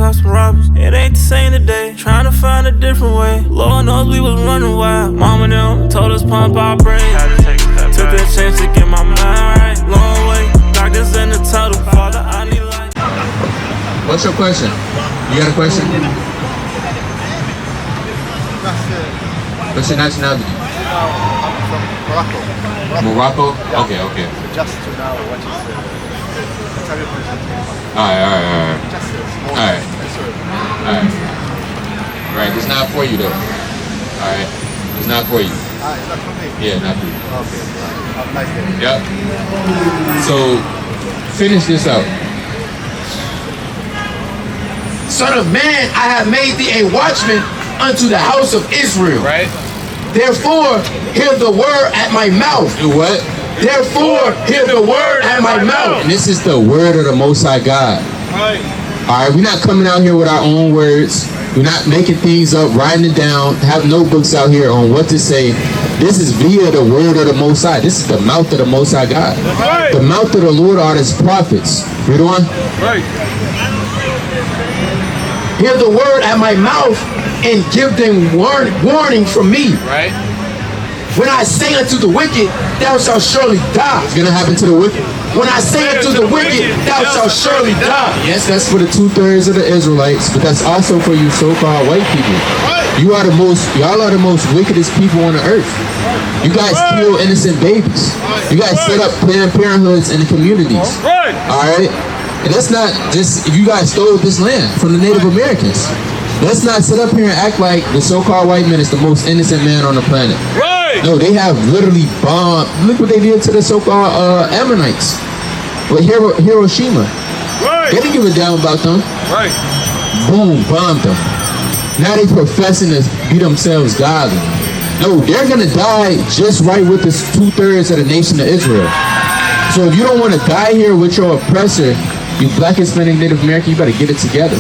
caught some robbers. It ain't the same today, trying to find a different way. Lord knows we was running wild. Mama and them told us pump our brakes. Took that chance to get my mind right. Long way, doctors in the tunnel. Father, I need light. What's your question? You got a question? What's your nationality? I'm from Morocco. Morocco? Yeah. Okay. Just to know what is Alright. Just a small Alright. answer. Alright. Right, it's not for you though. Alright. It's not for you. It's not for me. Yeah, not for you. Okay. Have a nice day. Yep. So, finish this out. Son of man, I have made thee a watchman unto the house of Israel. Right? Therefore, hear the word at my mouth. Do what? Therefore, hear the word at my mouth. And this is the word of the Most High God. Right. Alright, we're not coming out here with our own words. We're not making things up, writing it down, have notebooks out here on what to say. This is via the word of the Most High. This is the mouth of the Most High God. Right. The mouth of the Lord are his prophets. Read on. Right. Hear the word at my mouth and give them warning from me. Right? When I say unto the wicked, thou shalt surely die. It's going to happen to the wicked. When I say unto the wicked, thou shalt surely die. Yes, that's for the 2/3 of the Israelites, but that's also for you so-called white people. Y'all are the most wickedest people on the earth. You guys kill innocent babies. You guys set up Planned Parenthoods in the communities. Alright? And that's not just, you guys stole this land from the Native Americans. Let's not sit up here and act like the so-called white man is the most innocent man on the planet. No, they have literally bombed. Look what they did to the so-called Ammonites with Hiroshima. They didn't give a damn about them. Boom, bombed them. Now they professing to be themselves godly. No, they're gonna die just right with the 2/3 of the nation of Israel. So if you don't want to die here with your oppressor, you black, Hispanic, Native American, you better get it together.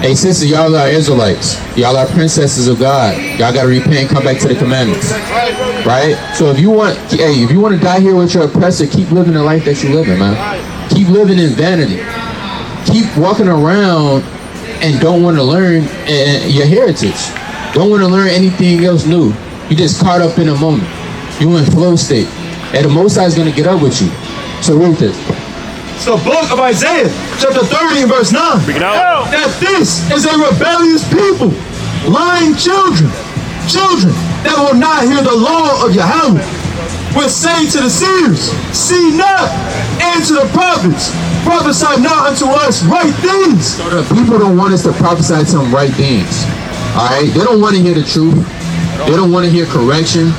Hey sister, y'all are Israelites. Y'all are princesses of God. Y'all gotta repent and come back to the commandments. Right? So if you want to die here with your oppressor, keep living the life that you living, man. Keep living in vanity. Keep walking around and don't want to learn your heritage. Don't want to learn anything else new. You just caught up in a moment. You in flow state. And the Most High is gonna get up with you. So read this. It's the book of Isaiah, chapter 30 and verse 9. That this is a rebellious people, lying children that will not hear the law of Yahweh, will say to the seers, see not, and to the prophets, prophesy not unto us right things. So the people don't want us to prophesy to them right things. Alright? They don't want to hear the truth. They don't want to hear correction.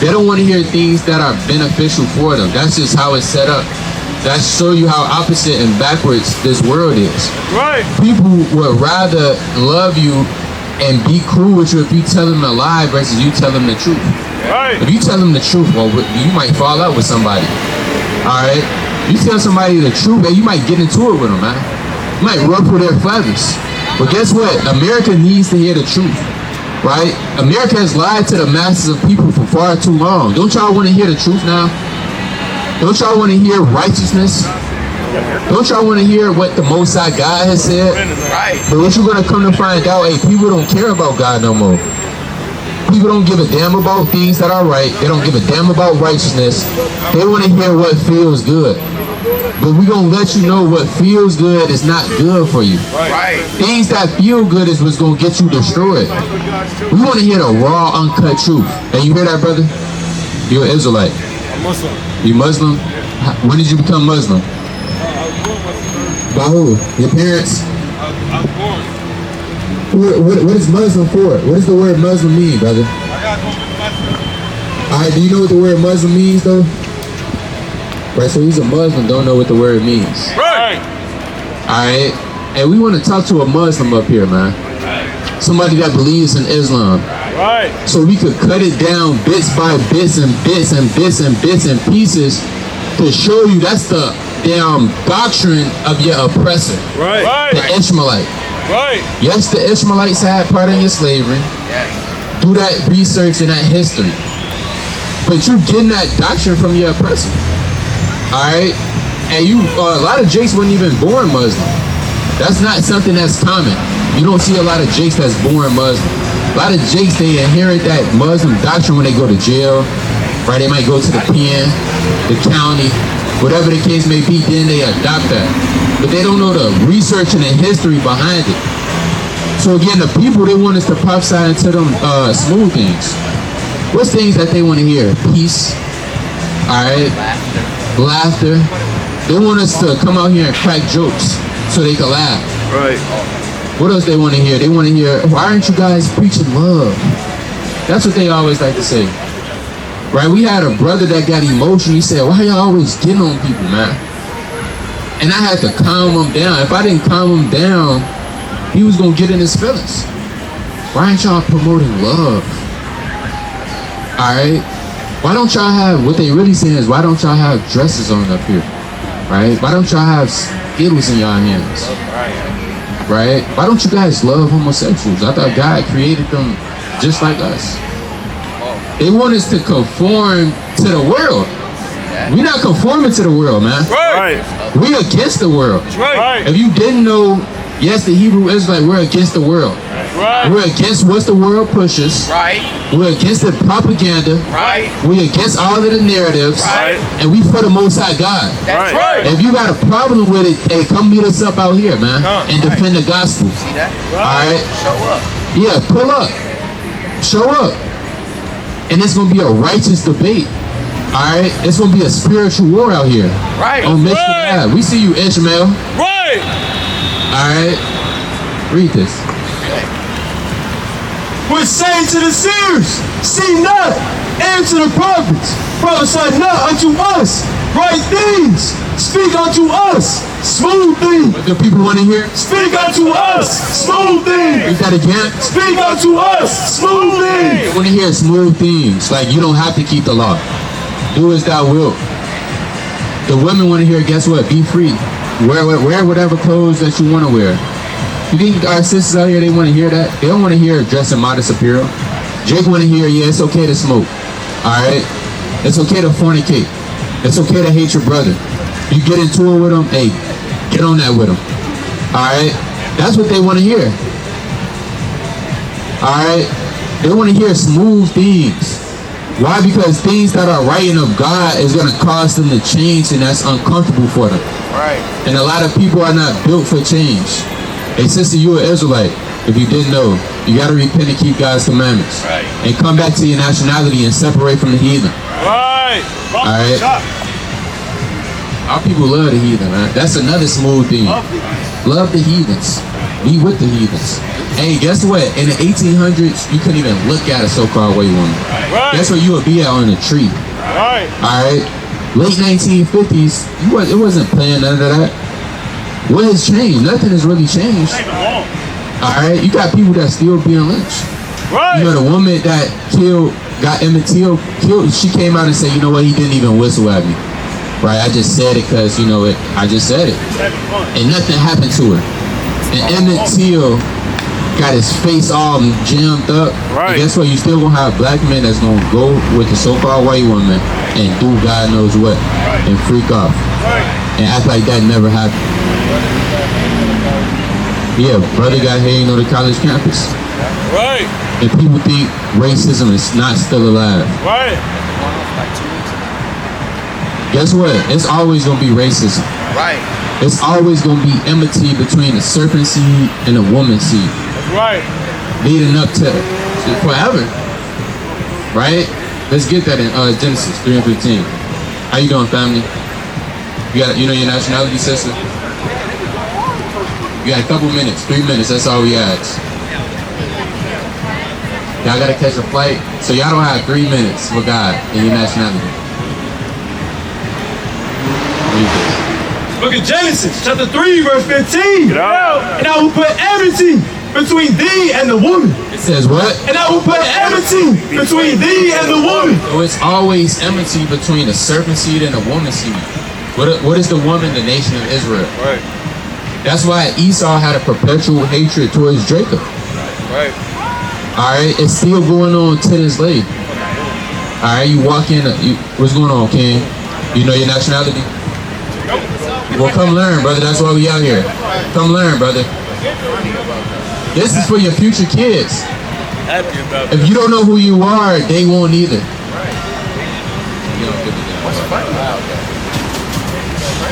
They don't want to hear things that are beneficial for them. That's just how it's set up. That show you how opposite and backwards this world is. People would rather love you and be cool with you if you tell them a lie versus you tell them the truth. If you tell them the truth, well, you might fall out with somebody. Alright? You tell somebody the truth, man, you might get into it with them, man. You might ruffle their feathers. But guess what? America needs to hear the truth. Right? America has lied to the masses of people for far too long. Don't y'all want to hear the truth now? Don't y'all want to hear righteousness? Don't y'all want to hear what the Most High God has said? But what you're going to come to find out, hey, people don't care about God no more. People don't give a damn about things that are right. They don't give a damn about righteousness. They want to hear what feels good. But we're going to let you know what feels good is not good for you. Things that feel good is what's going to get you destroyed. We want to hear the raw, uncut truth. And you hear that, brother? You're an Israelite. I'm Muslim. You Muslim? When did you become Muslim? By who? Your parents? I was born. What is Muslim for? What does the word Muslim mean, brother? I got Muslim. Alright, do you know what the word Muslim means, though? Right, so he's a Muslim, don't know what the word means. Alright, and we want to talk to a Muslim up here, man. Somebody that believes in Islam. So we could cut it down bits by bits and bits and bits and bits and pieces to show you that's the damn doctrine of your oppressor. The Ishmaelite. Yes, the Ishmaelites had part in your slavery. Do that research and that history. But you getting that doctrine from your oppressor. Alright? And you, a lot of Jakes weren't even born Muslim. That's not something that's common. You don't see a lot of jakes that's born Muslim. A lot of jakes, they inherit that Muslim doctrine when they go to jail, right? They might go to the pen, the county, whatever the case may be, then they adopt that. But they don't know the research and the history behind it. So again, the people, they want us to prophesy into them smooth things. What's things that they want to hear? Peace, all right? Laughter. They want us to come out here and crack jokes so they can laugh. Right. What else they want to hear? They want to hear, why aren't you guys preaching love? That's what they always like to say. Right? We had a brother that got emotional. He said, why y'all always getting on people, man? And I had to calm him down. If I didn't calm him down, he was going to get in his feelings. Why aren't y'all promoting love? All right? Why don't y'all have, what they really saying is, why don't y'all have dresses on up here? Right? Why don't y'all have Skittles in y'all hands? Right? Why don't you guys love homosexuals? I thought God created them just like us. They want us to conform to the world. We're not conforming to the world, man. Right. We're against the world. Right. If you didn't know, yes, the Hebrew Israelite, we're against the world. Right. We're against what the world pushes. Right. We're against the propaganda. Right. We're against all of the narratives. Right. And we for the Most High God. That's Right. right. If you got a problem with it, hey, come meet us up out here, man, and defend the gospel. See that? All right? Show up. Yeah, pull up. Show up. And it's going to be a righteous debate. All right? It's going to be a spiritual war out here. Right. On Mission Right. Ave. We see you, Ishmael. Right. All right? Read this. Which say to the seers, see not, and to the prophets, prophesy not unto us right things, speak unto us smooth things. What do people want to hear? Speak unto us smooth things. Read that again. Speak unto us smooth things. They want to hear smooth things. Like, you don't have to keep the law. Do as thou wilt. The women want to hear, guess what? Be free. Wear whatever clothes that you want to wear. You think our sisters out here, they want to hear that? They don't want to hear dress in modest apparel. Jake want to hear, yeah, it's okay to smoke. All right? It's okay to fornicate. It's okay to hate your brother. You get into it with them, hey, get on that with them. All right? That's what they want to hear. All right? They want to hear smooth things. Why? Because things that are right and of God is going to cause them to change, and that's uncomfortable for them. Right. And a lot of people are not built for change. Hey, sister, you an Israelite. If you didn't know, you got to repent and keep God's commandments. Right. And come back to your nationality and separate from the heathen. Right. All right. Our people love the heathen, man. That's another smooth thing. Love the heathens. Be with the heathens. Hey, guess what? In the 1800s, you couldn't even look at a so-called white woman. Right. Guess where you would be at on a tree. Right. All right. Late 1950s, it wasn't playing none of that. What has changed? Nothing has really changed. All right. You got people that still being lynched. Right. You know, the woman that got Emmett Till killed, she came out and said, you know what, he didn't even whistle at me. Right? I just said it because, you know, I just said it. And nothing happened to her. And Emmett Till got his face all jammed up. Right. And guess what? You still gonna have black men that's gonna go with the so-called white woman and do God knows what and freak off. And act like that never happened. Yeah, brother got hating on the college campus. Right. And people think racism is not still alive. Right. Guess what? It's always gonna be racism. Right. It's always gonna be enmity between the serpent seed and the woman seed. That's right. Leading up to forever. Right? Let's get that in Genesis 3:15. How you doing, family? You know your nationality, sister? You got a couple minutes, 3 minutes, that's all we ask. Y'all gotta catch a flight, so y'all don't have 3 minutes for God and your nationality. Read this. Look at Genesis chapter 3, verse 15. Get out. And I will put enmity between thee and the woman. It says what? And I will put enmity between thee and the woman. So it's always enmity between the serpent seed and the woman seed. What is the woman? The nation of Israel. Right. That's why Esau had a perpetual hatred towards Jacob. Right. Alright, it's still going on to this day. Alright, you walk in, what's going on, King? You know your nationality? Nope. Well, come learn, brother. That's why we out here. Come learn, brother. This is for your future kids. If you don't know who you are, they won't either.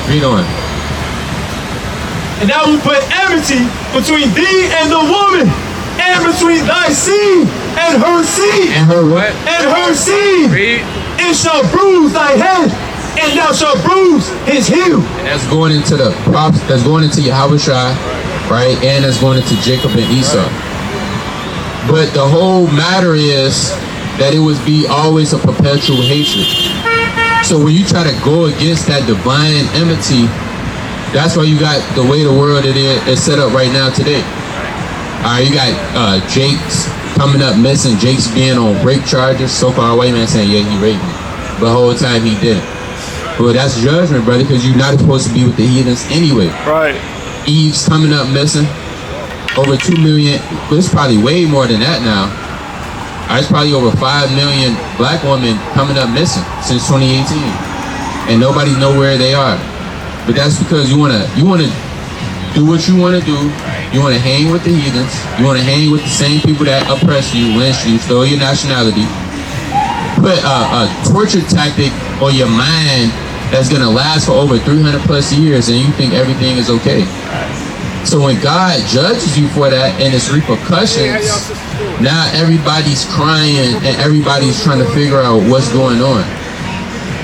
Read on. And now we put enmity between thee and the woman, and between thy seed and her seed. And her what? And her seed. Read. It shall bruise thy head, and thou shalt bruise his heel. And that's going into the props. That's going into Yahushua, right? And that's going into Jacob and Esau. But the whole matter is that it would be always a perpetual hatred. So when you try to go against that divine enmity, that's why you got the way the world is set up right now today. All right, you got Jake's coming up missing. Jake's being on rape charges. So-called white man saying, yeah, he raped me. But the whole time he didn't. Well, that's judgment, brother, because you're not supposed to be with the heathens anyway. Right. Eve's coming up missing. Over 2 million. It's probably way more than that now. It's probably over 5 million black women coming up missing since 2018. And nobody know where they are. But that's because you wanna do what you wanna do. You wanna hang with the heathens. You wanna hang with the same people that oppress you, lynch you, stole your nationality. Put a torture tactic on your mind that's gonna last for over 300 plus years, and you think everything is okay. So when God judges you for that and its repercussions, now everybody's crying and everybody's trying to figure out what's going on.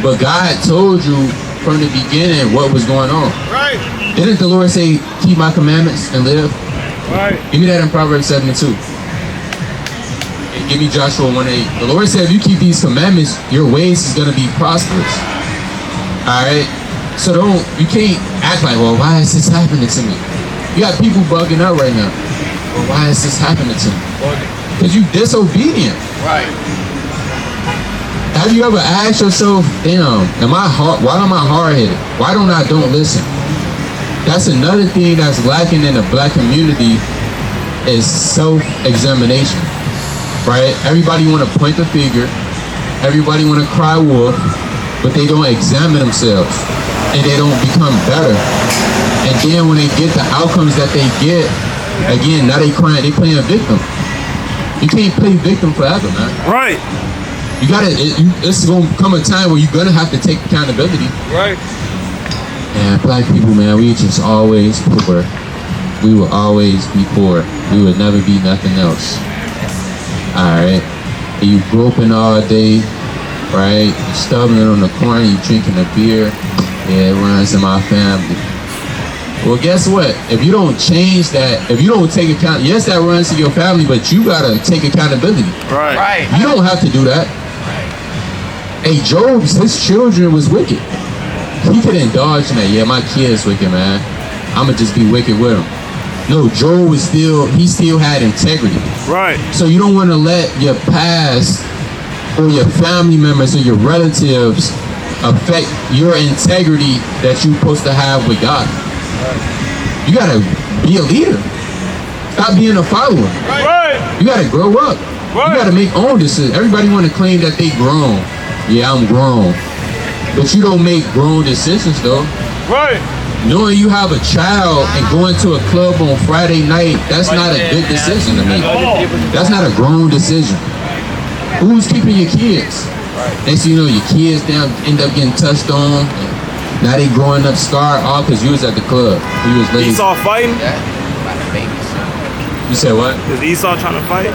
But God told you from the beginning what was going on. Right. Didn't the Lord say, keep my commandments and live? Right. Give me that in Proverbs 7:2. And give me Joshua 1:8. The Lord said, if you keep these commandments, your ways is going to be prosperous. All right? So you can't act like, well, why is this happening to me? You got people bugging out right now. Well, why is this happening to me? Because you disobedient. Right. Have you ever asked yourself, damn, why am I hard-headed? Why don't I listen? That's another thing that's lacking in the black community is self-examination, right? Everybody want to point the finger. Everybody want to cry wolf, but they don't examine themselves and they don't become better. And then when they get the outcomes that they get, again, now they crying, they playing victim. You can't play victim forever, man. Right. You gotta, it's gonna come a time where you're gonna have to take accountability. Right. And black people, man, we just always poor. We will always be poor. We would never be nothing else. Alright? And you groping all day, right? You stumbling on the corner, you drinking a beer. Yeah, it runs in my family. Well, guess what? If you don't change that, if you don't take account, yes, that runs in your family, but you gotta take accountability. Right. Right. You don't have to do that. Hey, Job's, his children was wicked. He could indulge in that. Yeah, my kid's wicked, man. I'ma just be wicked with him. No, Job was he still had integrity. Right. So you don't want to let your past or your family members or your relatives affect your integrity that you're supposed to have with God. You gotta be a leader. Stop being a follower. Right. You gotta grow up. Right. You gotta make own decisions. Everybody want to claim that they grown. Yeah, I'm grown. But you don't make grown decisions though. Right. Knowing you have a child and going to a club on Friday night, that's not a good decision to make. That's not a grown decision. Who's keeping your kids? Next thing you know, your kids end up getting touched on. Now they growing up scarred all because you was at the club. You was late. Esau fighting? You said what? Is Esau trying to fight?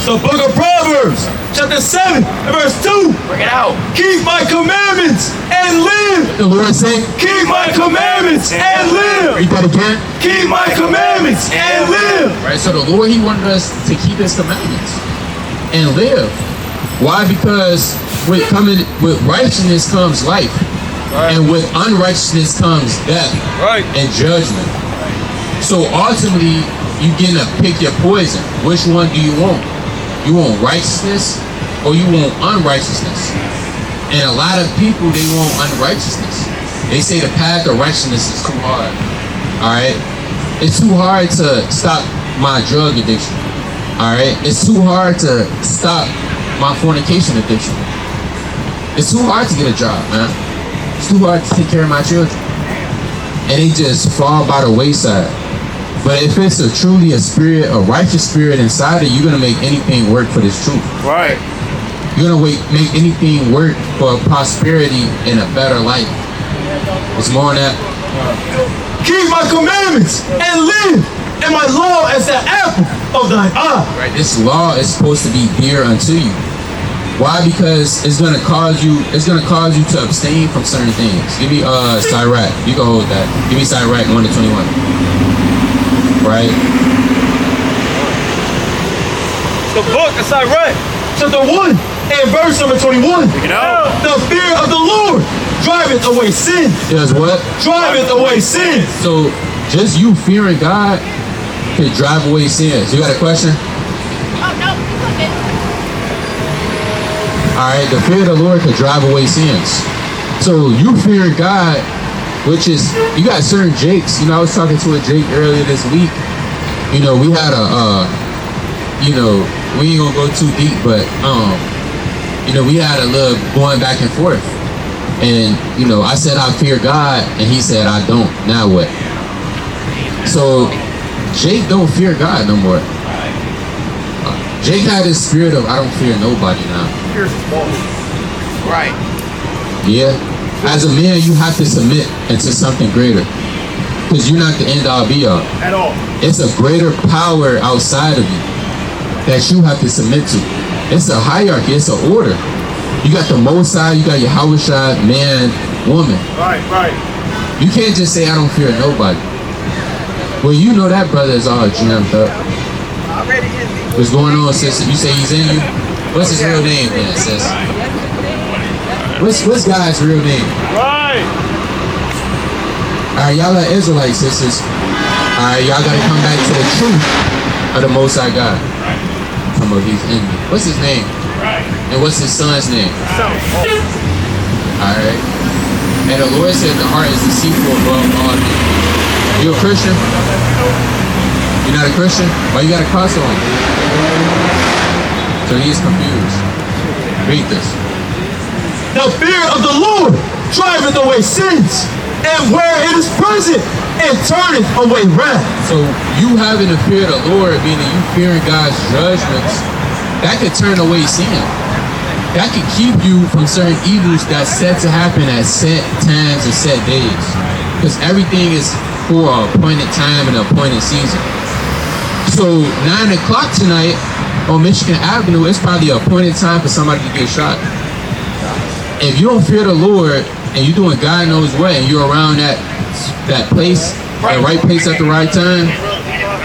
So book of Proverbs, chapter 7, verse 2. Bring it out. Keep my commandments and live. The Lord said, Keep my commandments and live. read that again. Keep my commandments and live. Right, so the Lord, he wanted us to keep his commandments and live. Why? Because with righteousness comes life. Right. And with unrighteousness comes death. Right. And judgment. So ultimately, you get to pick your poison. Which one do you want? You want righteousness or you want unrighteousness? And a lot of people, they want unrighteousness. They say the path of righteousness is too hard. Alright? It's too hard to stop my drug addiction. Alright? It's too hard to stop my fornication addiction. It's too hard to get a job, man. It's too hard to take care of my children. and they just fall by the wayside. But if it's truly a spirit, a righteous spirit inside it, you're gonna make anything work for this truth. Right. You're gonna make anything work for prosperity and a better life. It's more than that. Keep my commandments and live, and my law as the apple of thine eye. Right. This law is supposed to be dear unto you. Why? Because it's gonna cause you to abstain from certain things. Give me Sirach. You can hold that. Give me Sirach 1-21. Right? The book of Sirach, chapter 1 and verse number 21. The fear of the Lord driveth away sin. Does what? Driveth away sin. So just you fearing God can drive away sins. You got a question? Oh, no, it's okay. Alright, the fear of the Lord can drive away sins. So you fearing God, which is, you got certain jakes. You know, I was talking to a Jake earlier this week. You know, we had you know, we ain't gonna go too deep, but you know, we had a little going back and forth. And, you know, I said I fear God, and he said I don't. Now what? So Jake don't fear God no more. Jake had this spirit of I don't fear nobody now. Right. Yeah. As a man, you have to submit into something greater. Because you're not the end all be all. At all. It's a greater power outside of you that you have to submit to. It's a hierarchy. It's an order. You got the Most High, you got your Hawashai, man, woman. Right, right. You can't just say I don't fear nobody. Well, you know that brother is all jammed up. What's going on, sister? You say he's in you? What's his real name, man, sis? What's God's real name? Right. Alright, y'all are Israelites, sisters. Alright, y'all gotta come back to the truth of the Most High God. Come on, he's in me. What's his name? Right. And what's his son's name? Alright. And the Lord said the heart is deceitful above all things. You a Christian? You're not a Christian? Why you got a cross on? So he's confused. Read this. The fear of the Lord driveth away sins, and where it is present, it turneth away wrath. So you having the fear of the Lord, meaning you fearing God's judgments, that could turn away sin. That could keep you from certain evils that's set to happen at set times and set days. Because everything is for an appointed time and an appointed season. So 9 o'clock tonight on Michigan Avenue, it's probably an appointed time for somebody to get shot. If you don't fear the Lord and you're doing God knows what, and you're around that place, that right place at the right time,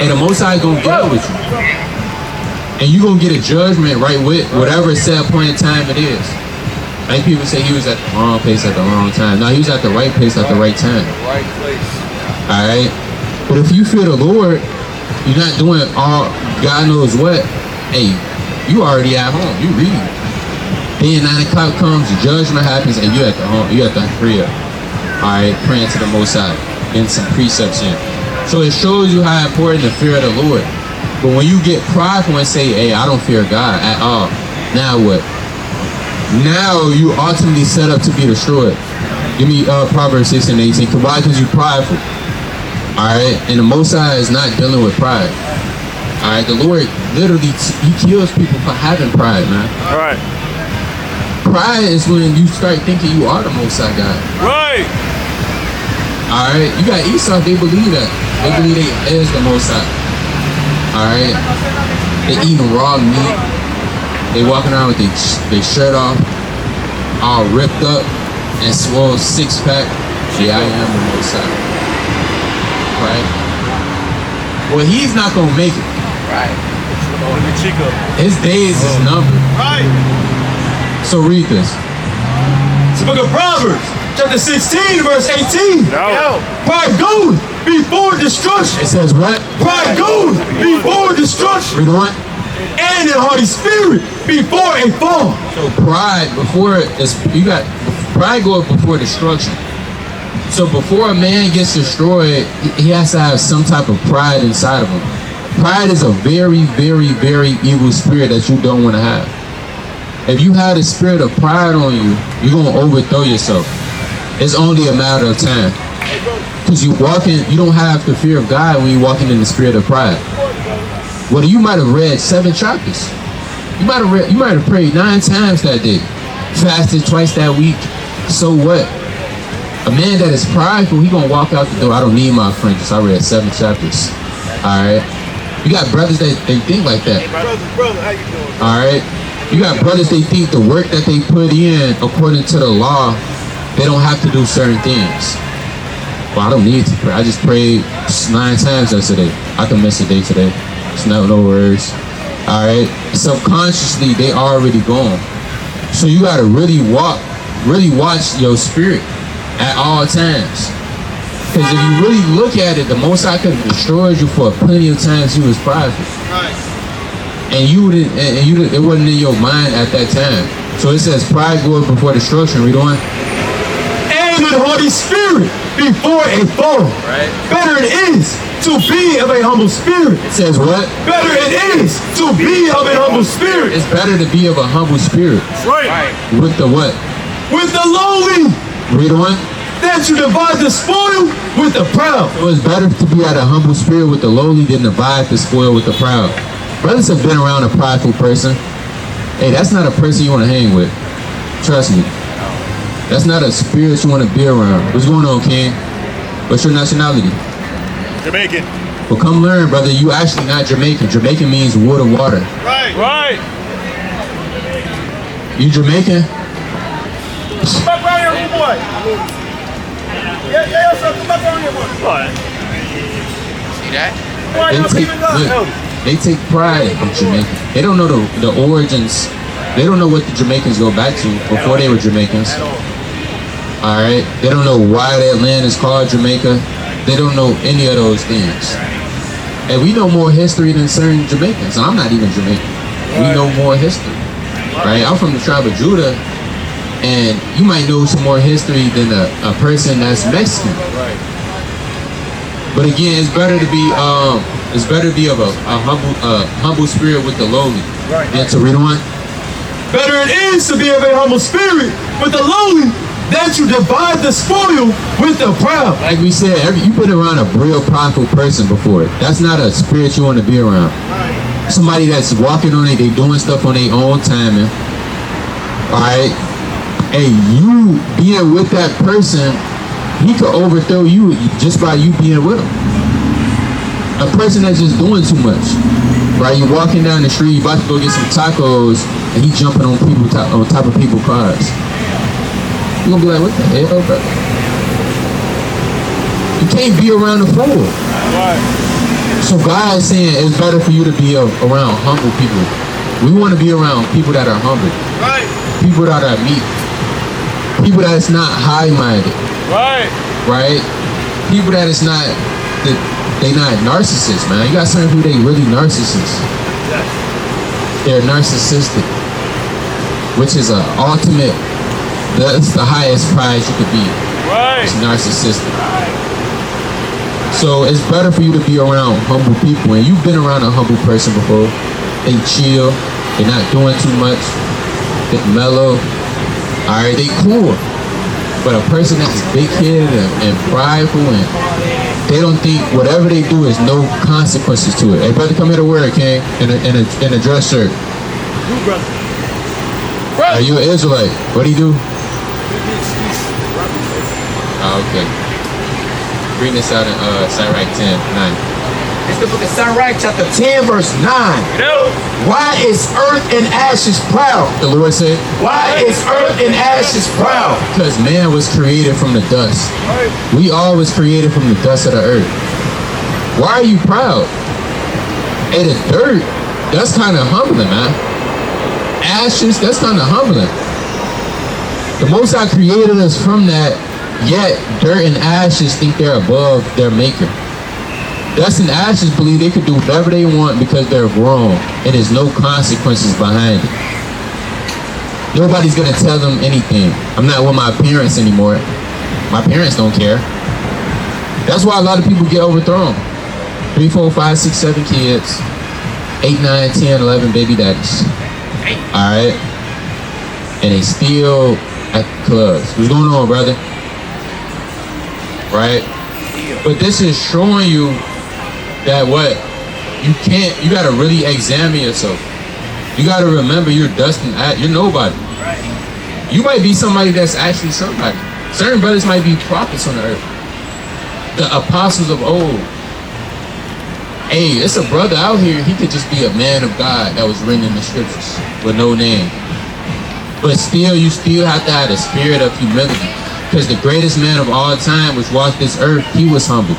and the Most High gonna deal with you. And you're gonna get a judgment right with whatever set point in time it is. Like people say he was at the wrong place at the wrong time. No, he was at the right place at the right time. Right place. Alright? But if you fear the Lord, you're not doing all God knows what, hey, you already at home. You read. Then 9 o'clock comes, judgment happens, and you're at the home, you're at the prayer. Alright, praying to the Most High, getting some precepts in. So it shows you how important the fear of the Lord. But when you get prideful and say, hey, I don't fear God at all, now what? Now you ultimately set up to be destroyed. Give me Proverbs 16:18. Why? Because you prideful. Alright, and the Most High is not dealing with pride. Alright, the Lord literally, he kills people for having pride, man. All right. Pride is when you start thinking you are the Most High God. Right. Alright, you got Esau, they believe that. They believe they is the Most High. Alright, they eating raw meat. They walking around with their shirt off, all ripped up, and swole six-pack. Yeah, I am the Most High. Right? Well, he's not gonna make it. Right. Chico. His days is numbered. Right. So read this. It's the book of Proverbs, chapter 16, verse 18. No. Pride goeth before destruction. It says what? Pride goeth before destruction, Read on. and an haughty spirit before a fall. So pride pride goes before destruction. So before a man gets destroyed, he has to have some type of pride inside of him. Pride is a very, very, very evil spirit that you don't want to have. If you have the spirit of pride on you, you're going to overthrow yourself. It's only a matter of time. Because Because you don't have the fear of God when you're walking in the spirit of pride. Well, you might have read 7 chapters. You might have prayed 9 times that day. Fasted twice that week. So what? A man that is prideful, he gonna walk out the door. I don't need my friends. I read 7 chapters. Alright? You got brothers that they think like that. Brother, how you doing? Alright? You got brothers they think the work that they put in according to the law, they don't have to do certain things. Well, I don't need to pray. I just prayed 9 times yesterday. I can miss a day today. It's no worries. Alright? Subconsciously, they already gone. So you gotta really watch your spirit at all times. Because if you really look at it, the Most High could have destroyed you for plenty of times. He was prideful. Right. And it wasn't in your mind at that time. So it says pride goes before destruction. Read on. And an haughty spirit before a fall. Right. Better it is to be of a humble spirit. It says what? Better it is to be of a humble spirit. It's better to be of a humble spirit. Right. With the what? With the lowly. Read on. That you divide the spoil with the proud. So it's better to be at a humble spirit with the lowly than divide the spoil with the proud. Brothers have been around a prideful person. Hey, that's not a person you want to hang with. Trust me. That's not a spirit you want to be around. What's going on, King? What's your nationality? Jamaican. Well, come learn, brother. You actually not Jamaican. Jamaican means wood or water. Right. Right. You Jamaican? Come back around here, boy. Yeah, sir. Come back around here, boy. What? See that? They take pride in Jamaica. They don't know the origins. They don't know what the Jamaicans go back to before they were Jamaicans. Alright? They don't know why that land is called Jamaica. They don't know any of those things. And we know more history than certain Jamaicans. And I'm not even Jamaican. We know more history. Right? I'm from the tribe of Judah. And you might know some more history than a person that's Mexican. But again, it's better to be of a humble spirit with the lowly. And to read on. Better it is to be of a humble spirit with the lowly than to divide the spoil with the proud. Like we said, you've been around a real prideful person before. That's not a spirit you want to be around. Somebody that's walking on it, they doing stuff on their own timing. Alright? Hey, you being with that person, he could overthrow you just by you being with him. A person that's just doing too much. Right? You're walking down the street, you're about to go get some tacos, and he jumping on top of people's cars. You're gonna be like, what the hell, bro? You can't be around the fool. Right. So God is saying it's better for you to be around humble people. We want to be around people that are humble. Right. People that are meek. People that is not high-minded. Right. Right? People that is not, they not narcissists, man. You got certain people, they really narcissists. Yes. They're narcissistic. Which is that's the highest prize you could be. Right. It's narcissistic. So it's better for you to be around humble people. And you've been around a humble person before. They chill. They're not doing too much. They're mellow. Alright, they cool. But a person that's big-headed and prideful, and they don't think whatever they do is no consequences to it. Hey, brother, come here to work, King, in a dress shirt. Are you an Israelite? What do you do? Oh, okay. Bring this out in Sirach 10:9. It's the book of Sirach, chapter 10, verse 9. Why is earth and ashes proud? The Lord said, Why is earth and ashes proud? because man was created from the dust. We all was created from the dust of the earth. Why are you proud? Hey, the dirt, that's kind of humbling, man. Ashes, that's kind of humbling. The Most High created us from that, yet dirt and ashes think they're above their maker. Dust and ashes believe they can do whatever they want because they're wrong, and there's no consequences behind it. Nobody's gonna tell them anything. I'm not with my parents anymore. My parents don't care. That's why a lot of people get overthrown. 3, 4, 5, 6, 7 kids, 8, 9, 10, 11 baby daddies. Alright? And they still at the clubs. What's going on, brother? Right? But this is showing you that what? You gotta really examine yourself. You gotta remember you're dust and you're nobody. You might be somebody that's actually somebody. Certain brothers might be prophets on the earth. The apostles of old. Hey, it's a brother out here, he could just be a man of God that was written in the scriptures with no name. But still, you still have to have a spirit of humility. Because the greatest man of all time which walked this earth, he was humble.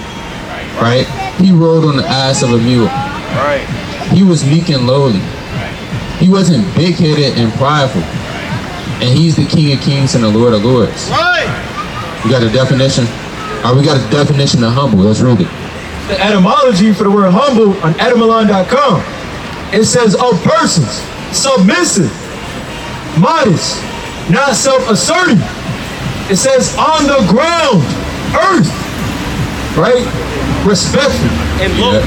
Right? He rode on the ass of a mule. Right. He was meek and lowly. He wasn't big-headed and prideful. And he's the King of Kings and the Lord of Lords. Right. We got a definition? We got a definition of humble. Let's read it. The etymology for the word humble on etymolon.com. It says of persons, submissive, modest, not self-asserting. It says on the ground, earth, right? Respectful. And low.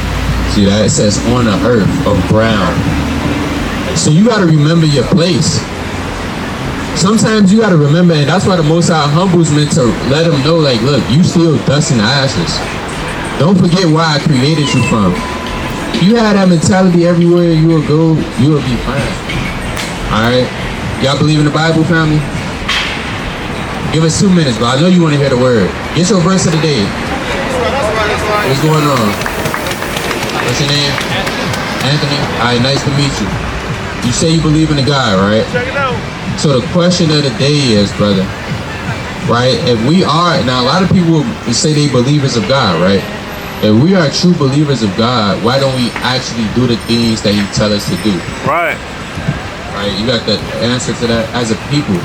See that? It says on the earth of ground. So you got to remember your place. Sometimes you got to remember, and that's why the Most High humbles men to let them know, like, look, you still dust and ashes. Don't forget where I created you from. If you had that mentality everywhere you will go, you will be fine. Alright? Y'all believe in the Bible, family? Give us 2 minutes, but I know you want to hear the word. Get your verse of the day. What's going on? What's your name? Anthony? Alright, nice to meet you. You say you believe in the God, right? Check it out. So the question of the day is, brother, right? If we are, now a lot of people say they believers of God, right? If we are true believers of God, why don't we actually do the things that He tells us to do? Right. Right? You got the answer to that as a people.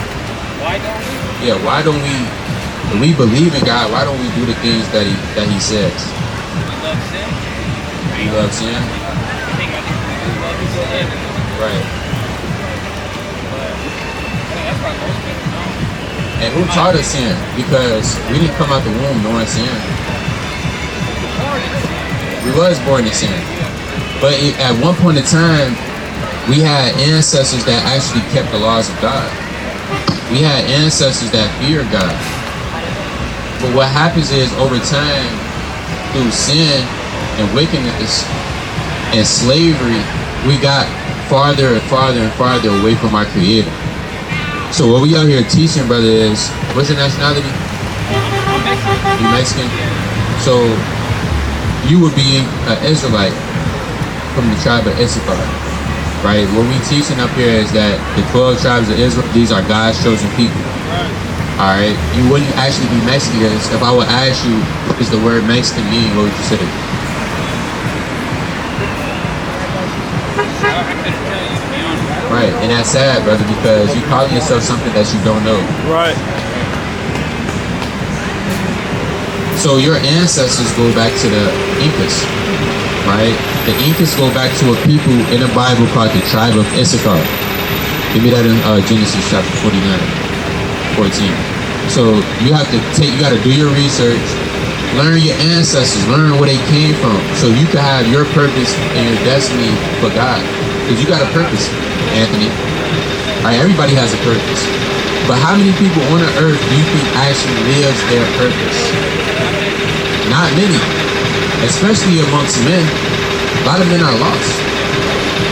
Why don't we? Yeah, why don't we, if we believe in God, why don't we do the things that He says? We love sin. You love sin? I think we love sin. Right. That's why most people don't. And who taught us sin? Because we didn't come out the womb knowing sin. We was born in sin. But at one point in time, we had ancestors that actually kept the laws of God. We had ancestors that feared God. But what happens is, over time, through sin and wickedness and slavery, we got farther and farther and farther away from our Creator. So what we out here teaching, brother, is, what's your nationality? You Mexican? So you would be an Israelite from the tribe of Issachar, right? What we teaching up here is that the 12 tribes of Israel, these are God's chosen people. All right? You wouldn't actually be Mexican. If I would ask you, what does the word Mexican mean, what would you say? Right, and that's sad, brother, because you calling yourself something that you don't know. Right. So your ancestors go back to the Incas, right? The Incas go back to a people in the Bible called the tribe of Issachar. Give me that in Genesis chapter 14. So you got to do your research, learn your ancestors, learn where they came from, so you can have your purpose and your destiny for God. Because you got a purpose, Anthony. All right, everybody has a purpose. But how many people on the earth do you think actually lives their purpose? Not many, especially amongst men. A lot of men are lost.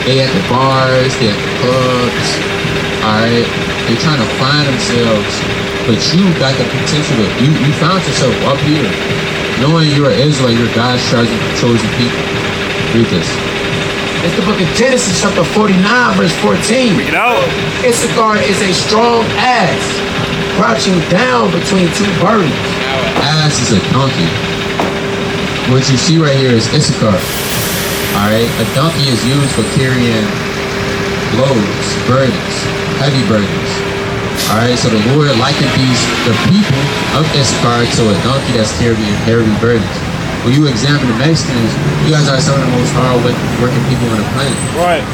They at the bars, they at the clubs, all right? They're trying to find themselves, but you got the potential to, you found yourself up here, knowing you're an Israelite, you're God's chosen people. Read this. It's the book of Genesis, chapter 49, verse 14. Bring it out. Issachar is a strong ass, crouching down between two burdens. Ass is a donkey. What you see right here is Issachar. Alright? A donkey is used for carrying loads, burdens, heavy burdens. Alright, so the Lord likened the people of Issachar to a donkey that's carrying heavy burdens. When you examine the Mexicans, you guys are some of the most hard-working people on the planet. Right.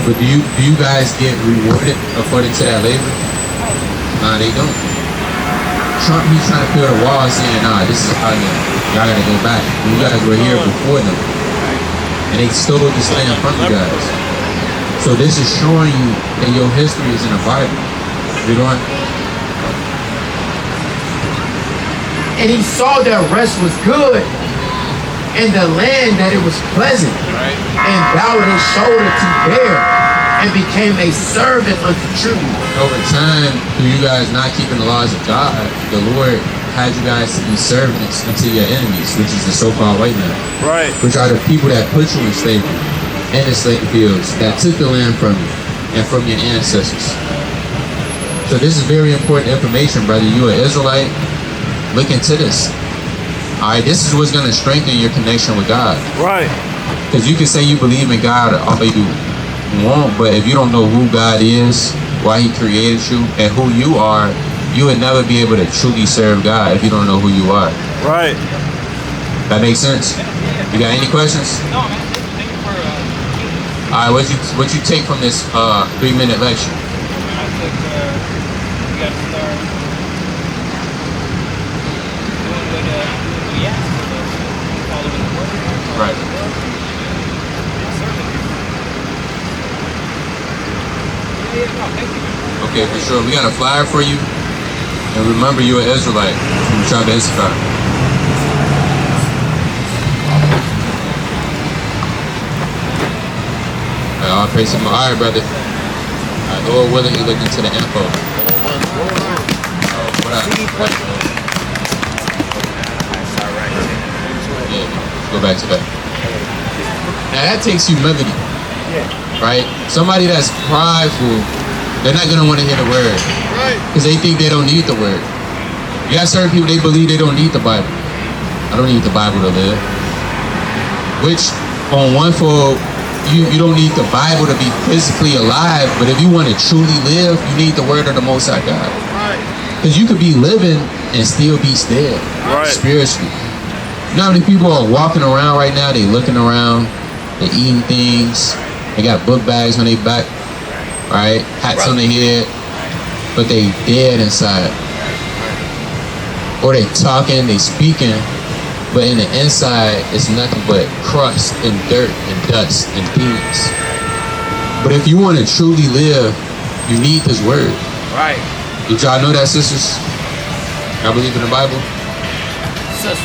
But do you guys get rewarded according to that labor? Nah, they don't. Trump, he's trying to build a wall saying, nah, this is how y'all gotta go back. You guys were here before them. And they stole this land from you guys. So this is showing you that your history is in the Bible. You know what? And he saw that rest was good, and the land that it was pleasant, and bowed his shoulder to bear, and became a servant unto tribute. Over time, through you guys not keeping the laws of God, the Lord had you guys to be servants unto your enemies, which is the so-called white man. Right. Which are the people that put you in slavery and the slave fields, that took the land from you and from your ancestors. So this is very important information, brother. You an Israelite, look into this. All right, this is what's going to strengthen your connection with God. Right. Because you can say you believe in God all you want, but if you don't know who God is, why he created you, and who you are, you would never be able to truly serve God if you don't know who you are. Right. That makes sense? You got any questions? No, man. Thank you for All right, what you take from this 3-minute lecture? I took, we got to start doing what we asked of us, following the word. Right. Thank you. Okay, for sure. We got a flyer for you. And remember, you're an Israelite from the tribe of Issachar. All praise to him. All right, brother. All right, Lord willing, you look into the info. What up? Yeah, go back to that. Now that takes humility, right? Somebody that's prideful, they're not gonna want to hear the word, because they think they don't need the word. You got certain people, they believe they don't need the Bible. I don't need the Bible to live. Which, on one fold, you don't need the Bible to be physically alive, but if you want to truly live, you need the word of the Most High God. Because you could be living and still be dead, spiritually. You know how many people are walking around right now, they looking around, they eating things, they got book bags on their back, right? Hats on their head, but they dead inside. Or they talking, they speaking, but in the inside, it's nothing but crust and dirt and dust and demons. But if you want to truly live, you need this word. Right. Did y'all know that, sisters? Y'all believe in the Bible? Sister.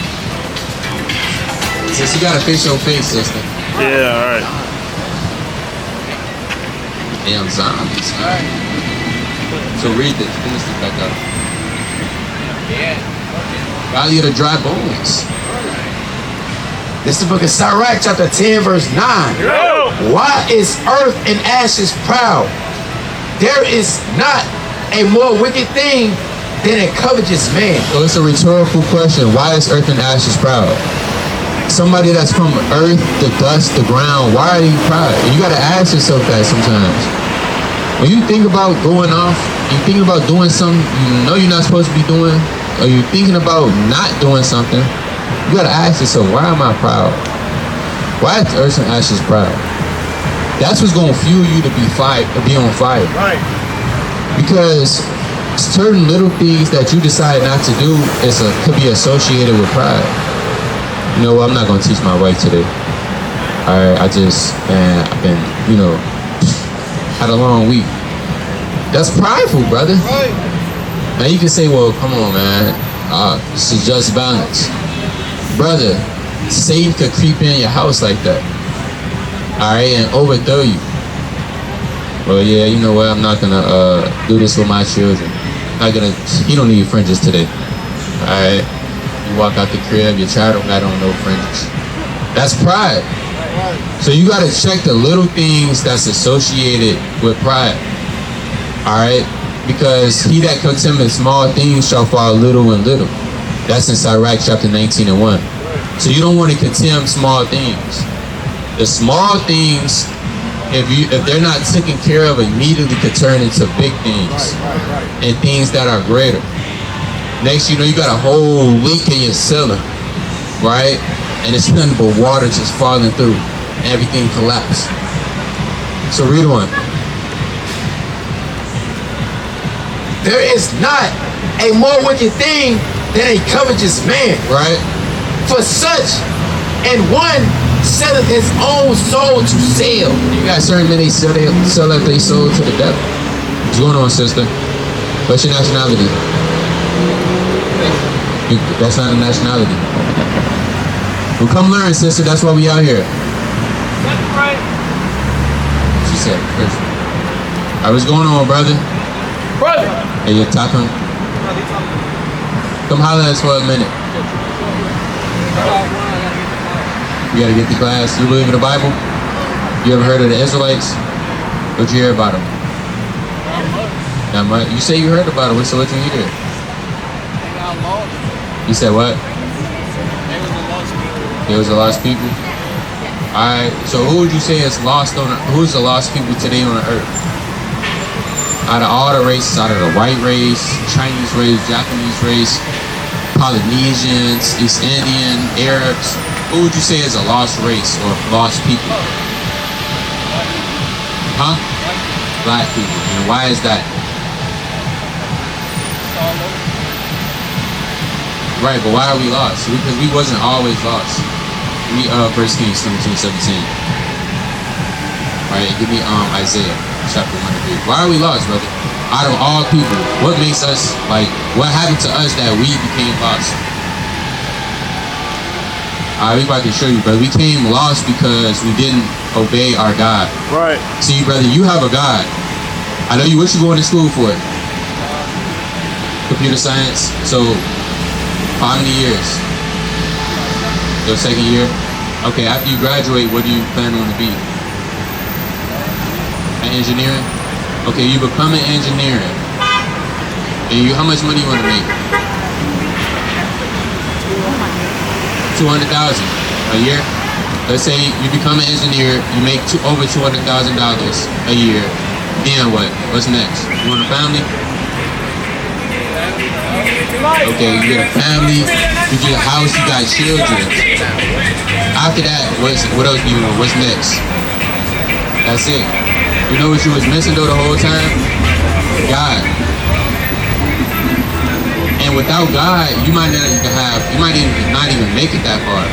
Sis, you gotta face your face, sister. Yeah, all right. Damn zombies. So read this. Bring this back up. Valley of the dry bones. This is the book of Sirach, chapter 10, verse 9. Yo. Why is earth and ashes proud? There is not a more wicked thing than a covetous man. So it's a rhetorical question. Why is earth and ashes proud? Somebody that's from earth, the dust, the ground, why are you proud? You gotta ask yourself that sometimes. When you think about going off, you thinking about doing something you know you're not supposed to be doing, or you're thinking about not doing something, you gotta ask yourself, why am I proud? Why is earth and ashes proud? That's what's gonna fuel you to be on fire. Right. Because certain little things that you decide not to do could be associated with pride. You know what, I'm not gonna teach my wife today. Alright, I've been, had a long week. That's prideful, brother. Right. Now you can say, well, come on, man. This is just balance. Brother, Satan could creep in your house like that. Alright, and overthrow you. Well, yeah, you know what? I'm not gonna do this with my children. He don't need fringes today. Alright? You walk out the crib, your child don't got on no fringes. That's pride. So you gotta check the little things that's associated with pride. Alright? Because he that contemneth small things shall fall little and little. That's in Sirach chapter 19 and 1. So you don't want to contemn small things. The small things, if they're not taken care of, immediately could turn into big things and things that are greater. Next, you got a whole leak in your cellar, right? And it's nothing but water just falling through. Everything collapsed. So read on. There is not a more wicked thing than a covetous man, right? For such, and one selleth his own soul to sell. You got certain men, they sell up their soul to the devil. What's going on, sister? What's your nationality? That's not a nationality. Well, come learn, sister. That's why we out here. That's right. She said, Christian. All right, what's going on, brother? Brother. Hey, you're talking. Come holler at us for a minute. You gotta get the class. You believe in the Bible? You ever heard of the Israelites? What'd you hear about them? Not much. You say you heard about them, so what'd you hear? They got lost. You said what? They was the lost people. There was a lost people? Alright, so who would you say is lost on who's the lost people today on the earth? Out of all the races, out of the white race, Chinese race, Japanese race, Polynesians, East Indian, Arabs, who would you say is a lost race or lost people? Huh? Black people. And why is that? Right, but why are we lost? Because we wasn't always lost. Give me 1 Kings 17:17. Right, give me Isaiah chapter 1 and 3. Why are we lost, brother? Out of all people, what makes us, like, what happened to us that we became lost? Alright, we about to show you, brother. We came lost because we didn't obey our God. Right. See, brother, you have a God. I know you. What you going to school for? Computer science. So, how many years? Your second year? Okay, after you graduate, what do you plan on to be? An engineering? Okay, you become an engineer. And how much money you want to make? 200,000 a year. Let's say you become an engineer, you make over $200,000 a year. Then what? What's next? You want a family? Okay, you get a family, you get a house, you got children. After that, what else do you want? What's next? That's it. You know what you was missing though the whole time? God. And without God, you might not even make it that far.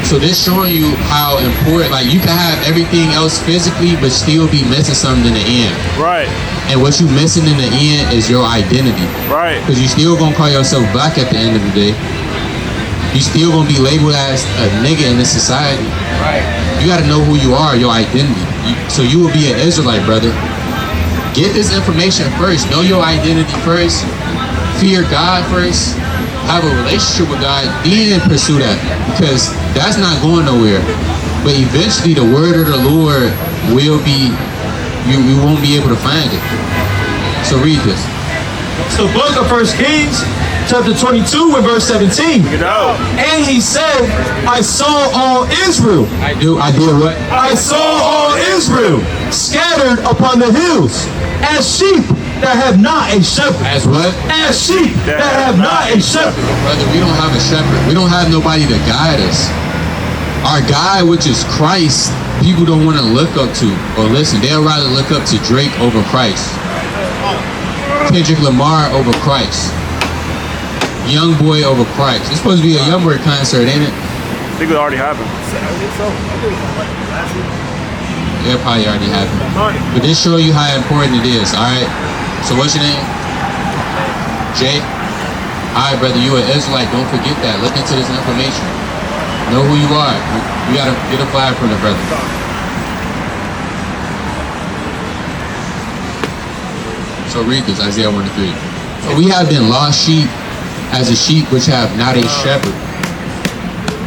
So this showing you how important, like you can have everything else physically, but still be missing something in the end. Right. And what you missing in the end is your identity. Right. Because you still gonna call yourself black at the end of the day. You still gonna be labeled as a nigga in this society. Right. You gotta know who you are, your identity. So you will be an Israelite, brother. Get this information first. Know your identity first. Fear God first. Have a relationship with God, then pursue that. Because that's not going nowhere. But eventually the word of the Lord will be, we won't be able to find it. So read this. So book of 1 Kings, chapter 22 and verse 17. Get out. And he said, I saw all Israel. I did what? I saw all Israel scattered upon the hills as sheep that have not a shepherd. As what? As sheep that have not a shepherd. Brother, we don't have a shepherd. We don't have nobody to guide us. Our guide, which is Christ, people don't want to look up to or listen. They'll rather look up to Drake over Christ. Kendrick Lamar over Christ. Young Boy over Christ. It's supposed to be a Young Boy concert, ain't it? I think it already happened. It probably already happened. But this show you how important it is, alright? So what's your name? Jay? Alright, brother, you an Israelite. Don't forget that. Look into this information. Know who you are. You gotta get a flag from the brother. So read this, Isaiah 1-3. So we have been lost sheep as a sheep which have not a shepherd.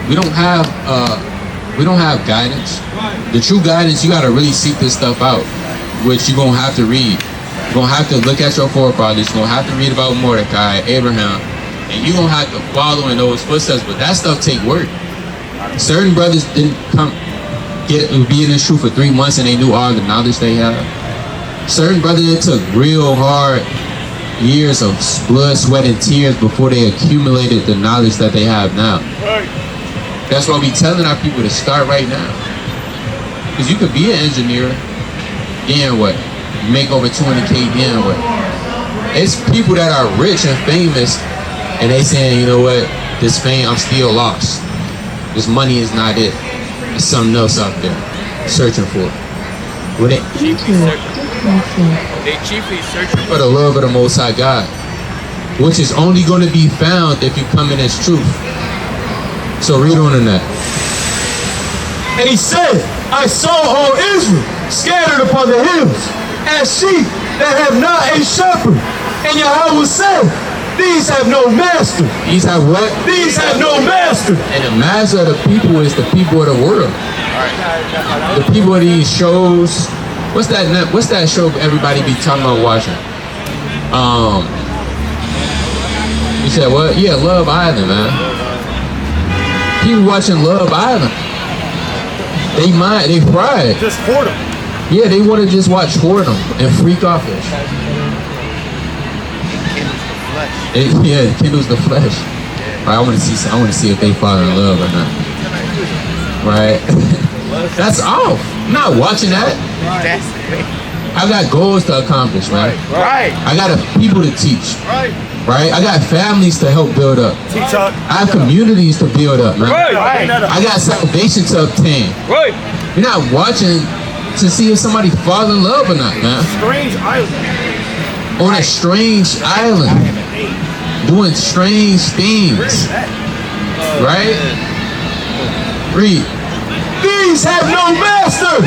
We don't have guidance. The true guidance, you gotta really seek this stuff out, which you're gonna have to read. You're gonna have to look at your forefathers. You're gonna have to read about Mordecai, Abraham, and you're gonna have to follow in those footsteps. But that stuff take work. Certain brothers didn't be in this truth for 3 months and they knew all the knowledge they have. Certain brothers, it took real hard years of blood, sweat, and tears before they accumulated the knowledge that they have now. That's why we telling our people to start right now. Because you could be an engineer, then what? Make over 200K, then what? It's people that are rich and famous, and they saying, you know what? This fame, I'm still lost. This money is not it. There's something else out there searching for. When they Chiefly searching. They chiefly searching for the love of the Most High God. which is only going to be found if you come in as truth. So read on in that. And he said, I saw all Israel scattered upon the hills, as sheep that have not a shepherd. And Yahweh said, these have no master. These have what? These have no master. And the master of the people is the people of the world. The people of these shows. What's that show everybody be talking about watching? You said what? Yeah, Love Island, man. People watching Love Island. They fried. Just whoredom. Yeah, they want to just watch whoredom and freak off it. It kindles the flesh. Right, I want to see if they fall in love or not. Right? That's off. I'm not watching that. I got goals to accomplish, man. Right. I got people to teach. Right. Right? I got families to help build up. TikTok. I have communities to build up, man. Right. I got salvation to obtain. Right. You're not watching to see if somebody falls in love or not, man. Strange island. On a strange island, doing strange things. Right? Read. These have no master.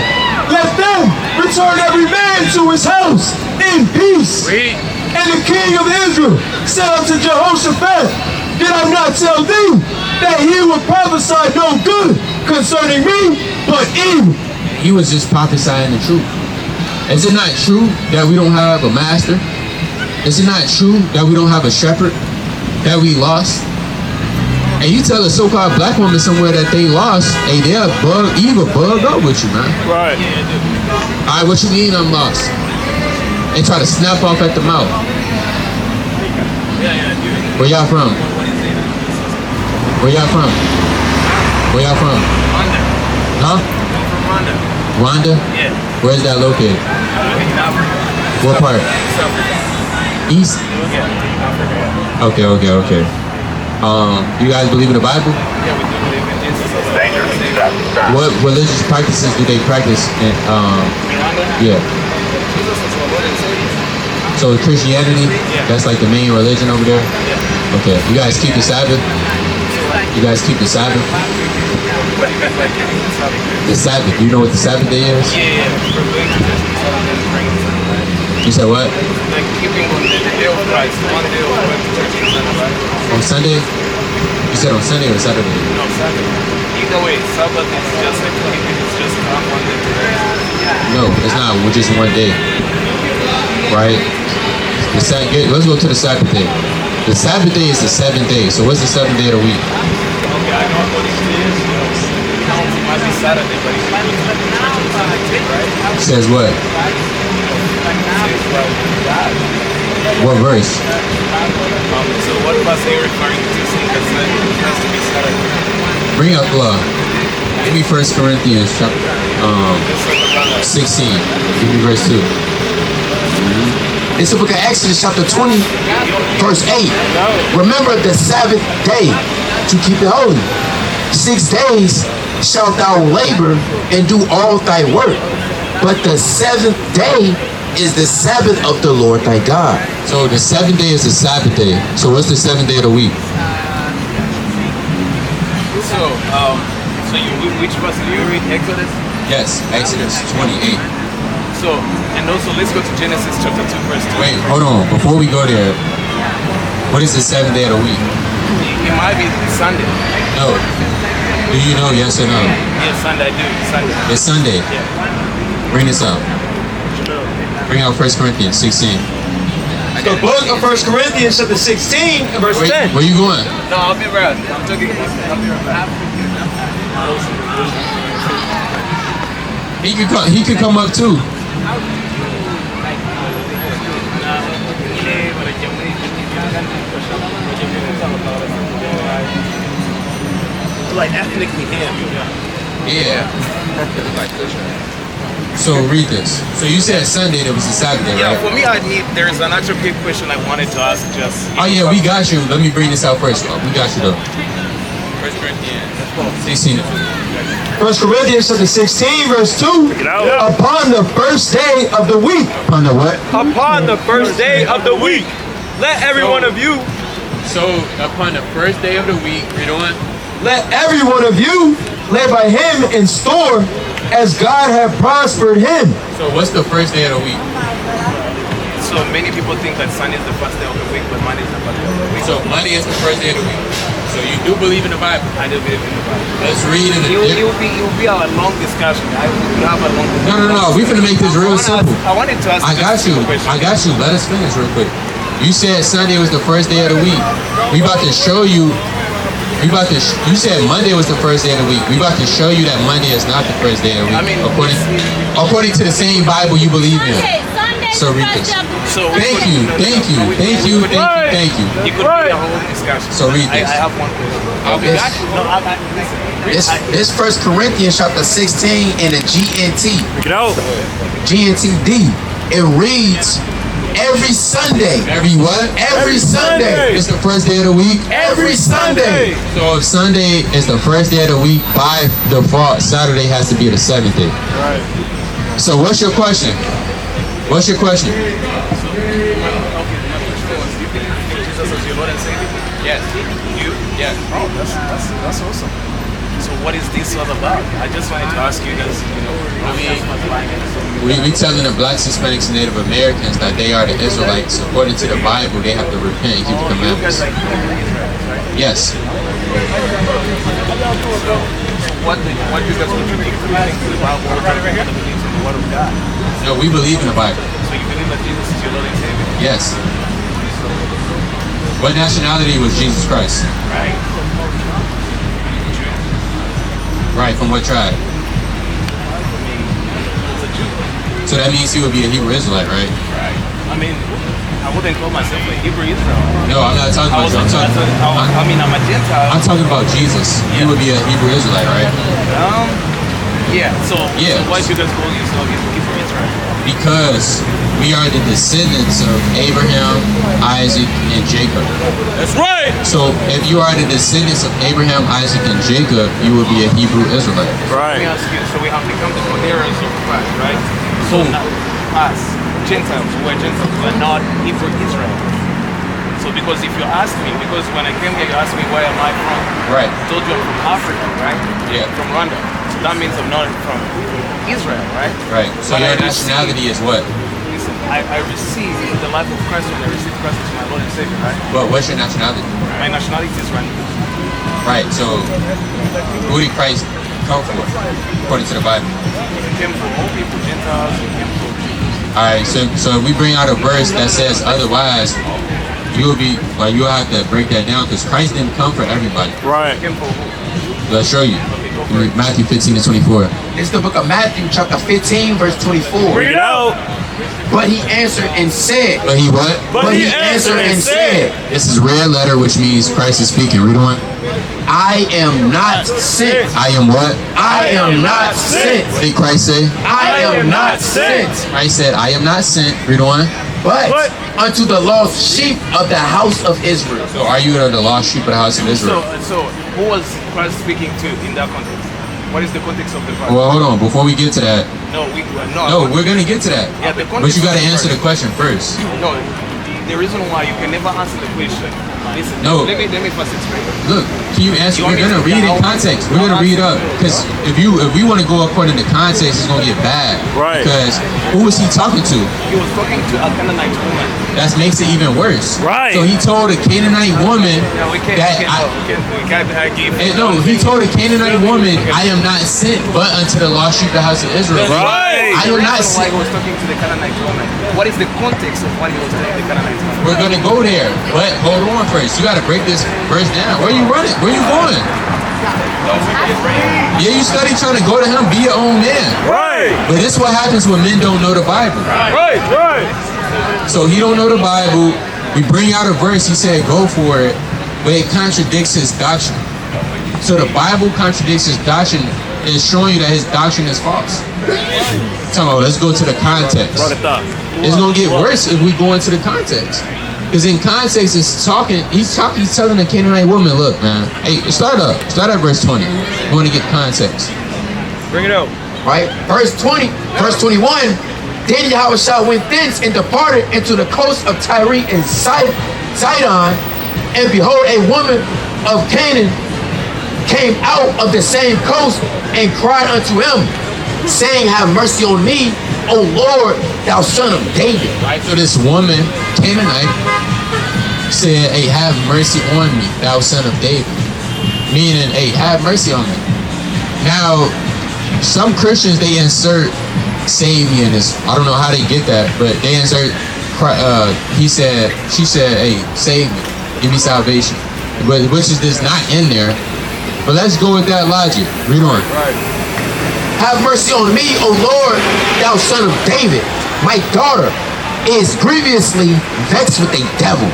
Let them return every man to his house in peace. And the king of Israel said unto Jehoshaphat, did I not tell thee that he would prophesy no good concerning me, but evil? He was just prophesying the truth. Is it not true that we don't have a master? Is it not true that we don't have a shepherd? That we lost? And you tell a so-called black woman somewhere that they lost, hey, they'll evil bug up with you, man. Right. All right, what you mean I'm lost? And try to snap off at the mouth. Where y'all from? Where y'all from? Where y'all from? Rwanda. Huh? I'm from Rwanda. Rwanda? Yeah. Where's that located? In Africa. What part? South Africa. East? Yeah. Africa. Okay. You guys believe in the Bible? Yeah, we do believe in Jesus. What religious practices do they practice in, Rwanda? yeah. Jesus is our Lord and Savior. So Christianity, that's like the main religion over there? Okay. You guys keep the Sabbath? You guys keep the Sabbath? The Sabbath. Do you know what the Sabbath day is? Yeah. You said what? Like keeping on the day of Christ, one day of church on Sunday. On Sunday? You said on Sunday or Saturday? No, Saturday. Either way, Sabbath is just like keeping, it's just not one day to rest. No, it's not. We're just one day. Right? Let's go to the Sabbath day. The Sabbath day is the 7th day. So what's the 7th day of the week? Okay, I know what it is. It might be Saturday, but it's church on Sunday, right? Says what? What verse? So what was he referring to saying that it has to be Saturday? Bring up give me 1 Corinthians chapter 16. Give me verse 2. It's the book of Exodus chapter 20, verse 8. Remember the Sabbath day to keep it holy. 6 days shalt thou labor and do all thy work. But the 7th day is the Sabbath of the Lord thy God. So the 7th day is the Sabbath day. So what's the 7th day of the week? So which verse do you read? Exodus? Yes, Exodus 28. So, and also let's go to Genesis chapter 2, verse 2. Wait, hold on. Before we go there, what is the 7th day of the week? It might be Sunday. No. Do you know, yes or no? Yes, Sunday, I do. Sunday. It's Sunday. Yeah. Bring this up. Bring out 1 Corinthians 16. The book of 1 Corinthians chapter 16 and verse 10. Where you going? No, I'll be right. I'm talking. I'll be right back. He could come up too. Like ethnically him. Yeah. So read this. So you said Sunday, there was a Saturday, Yeah, right? for me, there is an actual quick question I wanted to ask. Just. Oh yeah, we got you. Let me bring this out first. We got you though. 1 Corinthians 16. 1 Corinthians chapter 16, verse 2. Upon the first day of the week. Upon the what? Upon the first day of the week. Let every one of you. So upon the first day of the week, read on. Let every one of you lay by him in store as God hath prospered him. So what's the first day of the week? So many people think that Sunday is the first day of the week, but Monday is the first day of the week. So Monday is the first day of the week. So you do believe in the Bible? I do believe in the Bible. Let's read in the It will be a long discussion. We have a long discussion. No. We finna make this real simple. I wanted to ask I got you. I got you. Let us finish real quick. You said Sunday was the first day of the week. We about to show you. You said Monday was the first day of the week. We about to show you that Monday is not the first day of the week. I mean, according to the same Bible you believe in. Sunday, So read this. So Thank you. It could be a whole discussion. So read this. I have one question. Okay. No, listen. This 1 Corinthians chapter 16 in the GNT. GNTD. It reads, every Sunday. Every what? Every Sunday. It's the first day of the week. Every Sunday. So if Sunday is the first day of the week, by default, Saturday has to be the seventh day. Right. So what's your question? What's your question? Okay, my question was, do you think Jesus is your Lord and Savior? Yes. You? Yes. Oh, that's awesome. So what is this all about? I just wanted to ask you this, We telling the blacks, Hispanics, and Native Americans that they are the Israelites. According to the Bible, they have to repent and keep the you guys commandments. like Israelites, right? Yes. So what do you guys contribute to the Bible or to the Word of God? No, we believe in the Bible. So you believe that Jesus is your Lord and Savior? Yes. What nationality was Jesus Christ? Right. Right, from what tribe? He's a Jew. So that means he would be a Hebrew Israelite, right? Right. I mean, I wouldn't call myself a Hebrew Israelite. No, I'm not talking about you. I'm a Gentile. I'm talking about Jesus. He would be a Hebrew Israelite, right? Yeah. So Yeah. why should you guys call yourself Hebrew Israelite? Because we are the descendants of Abraham, Isaac, and Jacob. That's right. So if you are the descendants of Abraham, Isaac, and Jacob, you will be a Hebrew Israelite. Let me ask you, so we have become the co-heirs of Christ, right? So now, us, Gentiles, we're not Hebrew Israelites. So because if you ask me, because when I came here, you asked me where am I from? Right. I told you I'm from Africa, right? Yeah. From Rwanda. So that means I'm not from Israel, right? Right. So But your I nationality is what? Listen, I received the life of Christ when I received Christ as my Lord and Savior, right? Well, what's your nationality? My nationality is Rwanda. Right. So who did Christ come for, according to the Bible? He came for all people, Gentiles, he came for All right. So if we bring out a verse that says otherwise, you'll have to break that down because Christ didn't come for everybody. Right. He came for who? Let's show you. Matthew 15:24. It's the book of Matthew chapter 15 verse 24. Bring it out. But he answered and said. But he what? But he answered and said. This is red letter, which means Christ is speaking. Read on. I am not sent. I am what? I am not sent. What did Christ say? I am not sent. Christ said, I am not sent. Read on. But unto the lost sheep of the house of Israel. So are you the lost sheep of the house of Israel? So who was Christ speaking to in that context? What is the context of the verse? Well, hold on. Before we get to that. No, we're going to get to that. Yeah, the but you got to answer the question first. No, the reason why you can never answer the question. Listen, No. let me first explain. Look, can you answer? We're going to read in context. We're going to read up. Because if we want to go according to context, it's going to get bad. Right. Because who was he talking to? He was talking to a Canaanite woman. That makes it even worse. Right. So he told a Canaanite woman We can't give. he told a Canaanite woman, I am not sent but unto the lost sheep of the house of Israel. Right. I am not Why sent. he was talking to the Canaanite woman? What is the context of what he was telling the Canaanite woman? We're going to go there. But hold on first. You got to break this verse down. Where you running? Where you going? Yeah, you study trying to go to him, be your own man. Right. But this is what happens when men don't know the Bible. Right. So he don't know the Bible. We bring out a verse, he said go for it, but it contradicts his doctrine. So the Bible contradicts his doctrine and is showing you that his doctrine is false. Let's go to the context. It's gonna get worse if we go into the context. Because in context, he's telling the Canaanite woman, look, man, hey, start at verse 20. We want to get context. Bring it out. Right? Verse 20, verse 21. Then Yahushua went thence and departed into the coast of Tyre and Sidon, and behold, a woman of Canaan came out of the same coast and cried unto him, saying, have mercy on me, O Lord, thou son of David. Right, so this woman, Canaanite, said, hey, have mercy on me, thou son of David. Meaning, hey, have mercy on me. Now, some Christians, they insert save me in this. I don't know how they get that, but they insert, she said, hey, save me, give me salvation. But which is just not in there. But let's go with that logic. Read on. Have mercy on me, O Lord, thou son of David. My daughter is grievously vexed with a devil.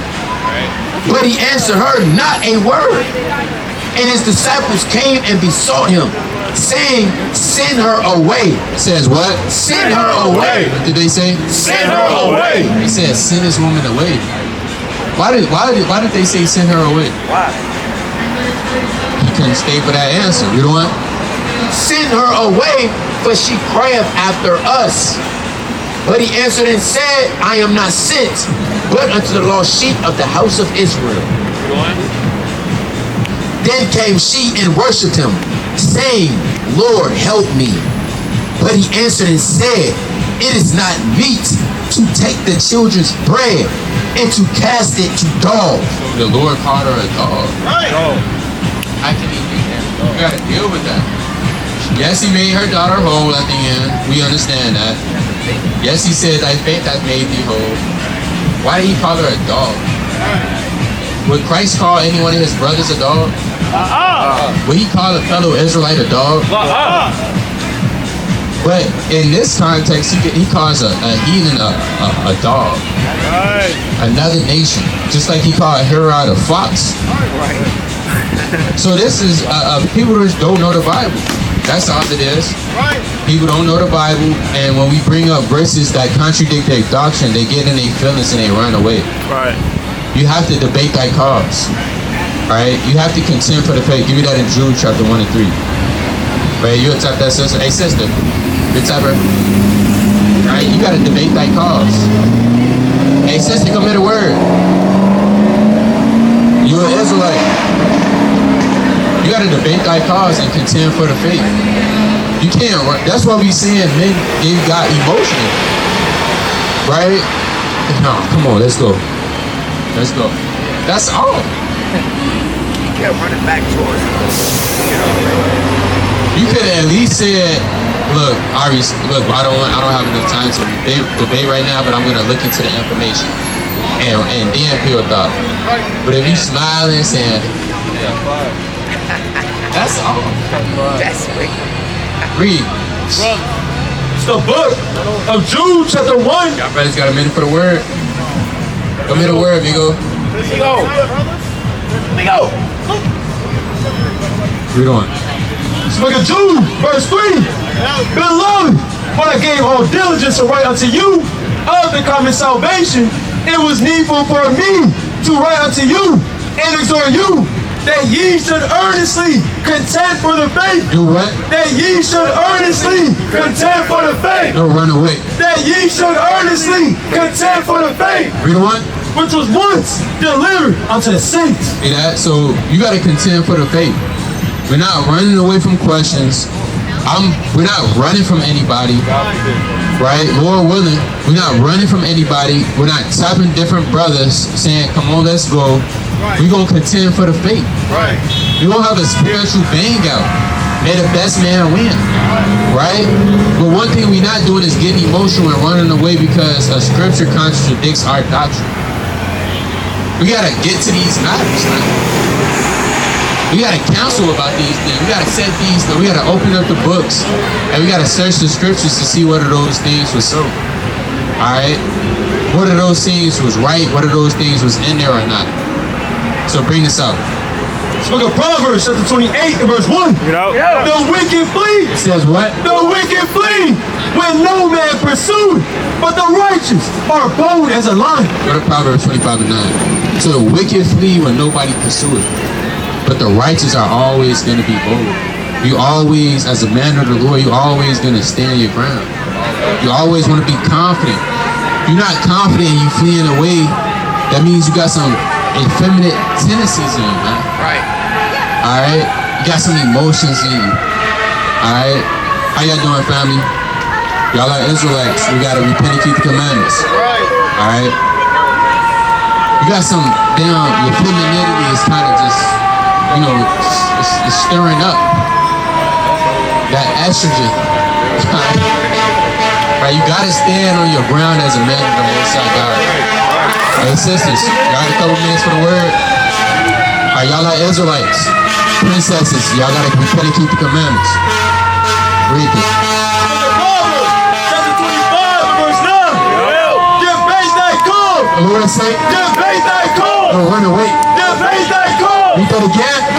But he answered her not a word. And his disciples came and besought him, saying, send her away. It says what? Send her away. What did they say? Send her away. They said, send this woman away. Why did they say send her away? Why? He couldn't stay for that answer. Read on. Send her away, for she crieth after us. But he answered and said, I am not sent, but unto the lost sheep of the house of Israel. Then came she and worshipped him, saying, Lord, help me. But he answered and said, it is not meet to take the children's bread and to cast it to dogs. So the Lord called her a dog. Right. How can he do that? You gotta deal with that. Yes, he made her daughter whole at the end. We understand that. Yes, he said, thy faith hath made thee whole. Why did he call her a dog? Would Christ call any one of his brothers a dog? Would he call a fellow Israelite a dog? But in this context, he calls a heathen a dog. Another nation. Just like he called Herod a fox. So this is people who just don't know the Bible. That's all it is. People don't know the Bible, and when we bring up verses that contradict their doctrine, they get in their feelings and they run away. Right. You have to debate thy cause. Right? You have to contend for the faith. Give me that in Jude chapter 1 and 3. Right? You type that sister. Hey sister, good type her. Right? You gotta debate thy cause. Hey sister, come hear the word. You're an Israelite. You gotta debate thy cause and contend for the faith. You can't. That's why we saying men, they got emotional. Right? No, come on, let's go. Let's go. That's all. He kept running back towards us. You could at least said, look, Ari, look, I don't have enough time to debate right now, but I'm gonna look into the information and then peel thought. But if you smiling saying, that's all. That's sweet. Read. It's the book of Jude, chapter 1. Y'all brothers got a minute for the word? Come here the word, amigo. Let's go. Read on. It's the book of Jude, verse 3. Beloved, when I gave all diligence to write unto you of the common salvation, it was needful for me to write unto you and exhort you that ye should earnestly contend for the faith. Do what? That ye should earnestly contend for the faith. Don't run away. That ye should earnestly contend for the faith, Read on. which was once delivered unto the saints. See that? So you got to contend for the faith. We're not running away from questions. We're not running from anybody. Right? Lord willing, we're not running from anybody. We're not tapping different brothers saying, come on, let's go. We're going to contend for the faith. Right. We're going to have a spiritual bang out. May the best man win. Right? But one thing we're not doing is getting emotional and running away because a scripture contradicts our doctrine. We got to get to these matters, man. We got to counsel about these things. We got to set these things. We got to open up the books. And we got to search the scriptures to see whether those things were so. Alright? Whether those things was right, whether those things was in there or not. So bring this out. It's the book of Proverbs, chapter 28, and verse 1. The wicked flee. It says what? The wicked flee when no man pursued, but the righteous are bold as a lion. Go to Proverbs 25 and 9. So the wicked flee when nobody pursueth, but the righteous are always going to be bold. You always, as a man of the Lord, you always gonna stand your ground. You always want to be confident. You're not confident and you fleeing away. That means you got some effeminate tendencies in you, man. Right. All right. You got some emotions in you. All right. How y'all doing, family? Y'all are Israelites. We gotta repent and keep the commandments. All right. You got some damn. Your femininity is kind of just, you know, it's stirring up that estrogen. Right. You gotta stand on your ground as a man of the Most High God. Hey sisters, y'all got a couple minutes for the word? All right, y'all are Israelites, princesses. Y'all gotta repent and keep the commandments. Read this. Chapter 25, verse 9. Give base thy call. The Lord say, Give base thy call. oh, run away. Give base thy call. Read that again.